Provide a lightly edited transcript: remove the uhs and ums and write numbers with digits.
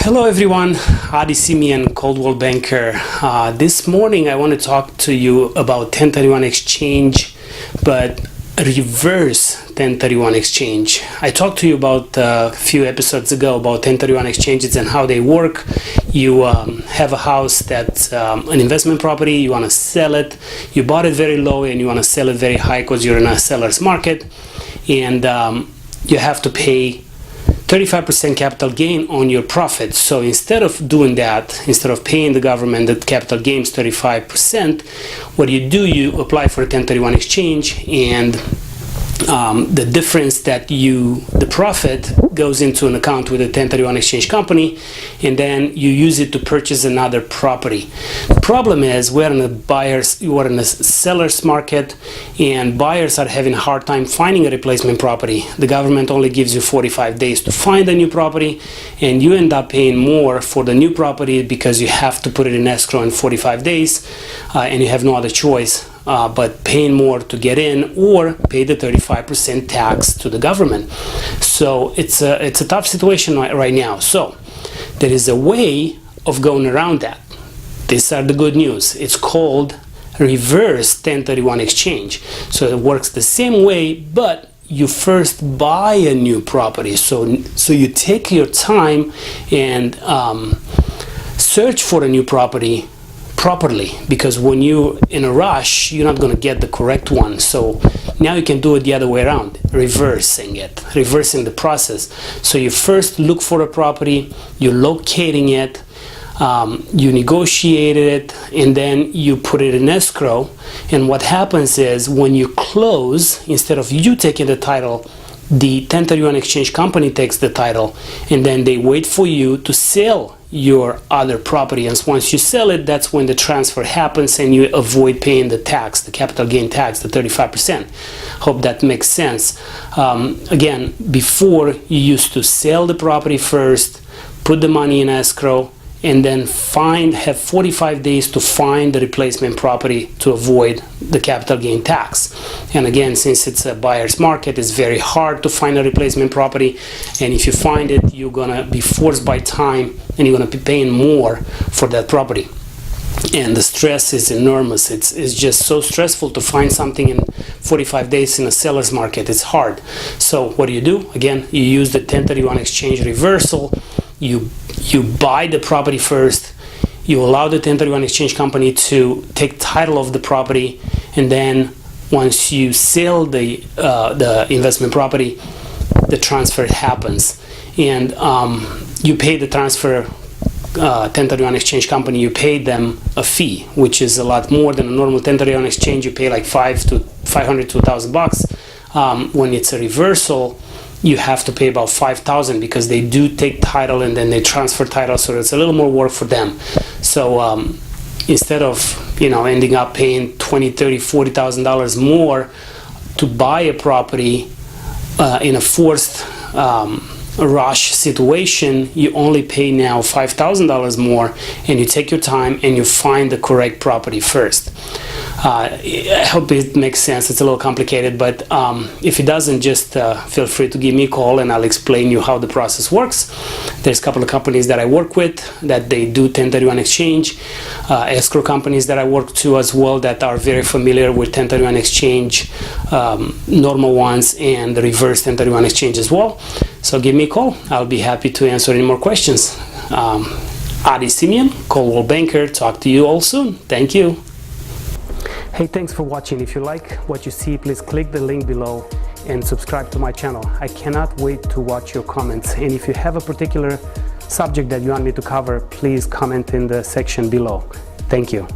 Hello everyone, Adi Simion, Coldwell Banker. This morning I want to talk to you about 1031 exchange, but reverse 1031 exchange. I talked to you about a few episodes ago about 1031 exchanges and how they work. You have a house that's an investment property, you want to sell it, you bought it very low and you want to sell it very high because you're in a seller's market, and you have to pay 35% capital gain on your profit. So instead of doing that, instead of paying the government the capital gains 35%, what you do, you apply for a 1031 exchange, and the difference that the profit goes into an account with a 1031 exchange company, and then you use it to purchase another property. The problem is we're in a seller's market, and buyers are having a hard time finding a replacement property. The government only gives you 45 days to find a new property, and you end up paying more for the new property because you have to put it in escrow in 45 days, and you have no other choice but paying more to get in, or pay the 35% tax to the government. So it's a tough situation right now. So there is a way of going around that. These are the good news. It's called reverse 1031 exchange. So it works the same way, but you first buy a new property. So you take your time and search for a new property properly, because when you're in a rush, you're not going to get the correct one. So now you can do it the other way around, reversing the process. So you first look for a property, you're locating it, you negotiated it, and then you put it in escrow. And what happens is when you close, instead of you taking the title, the 1031 exchange company takes the title, and then they wait for you to sell your other property. And once you sell it, that's when the transfer happens, and you avoid paying the tax, the capital gain tax, the 35%. Hope that makes sense. Again, before, you used to sell the property first, put the money in escrow, and then have 45 days to find the replacement property to avoid the capital gain tax. And again, since it's a buyer's market, it's very hard to find a replacement property, and if you find it, you're gonna be forced by time, and you're gonna be paying more for that property. And the stress is enormous. It's just so stressful to find something in 45 days in a seller's market. It's hard. So what do? Again, you use the 1031 exchange reversal. You buy the property first, you allow the 1031 exchange company to take title of the property, and then once you sell the investment property, the transfer happens, and you pay the transfer 1031 exchange company, you pay them a fee, which is a lot more than a normal 1031 exchange. You pay like $500 to $1,000. When it's a reversal, you have to pay about $5,000, because they do take title and then they transfer title, so it's a little more work for them. So instead of ending up paying $20,000, $30,000, $40,000 more to buy a property in a forced rush situation, you only pay now $5,000 more, and you take your time and you find the correct property first. I hope it makes sense. It's a little complicated, but if it doesn't, just feel free to give me a call and I'll explain you how the process works. There's a couple of companies that I work with that they do 1031 exchange, escrow companies that I work to as well that are very familiar with 1031 exchange, normal ones, and the reverse 1031 exchange as well. So give me a call. I'll be happy to answer any more questions. Adi Simion, Coldwell Banker. Talk to you all soon. Thank you. Hey, thanks for watching. If you like what you see, please click the link below and subscribe to my channel. I cannot wait to watch your comments. And if you have a particular subject that you want me to cover, please comment in the section below. Thank you.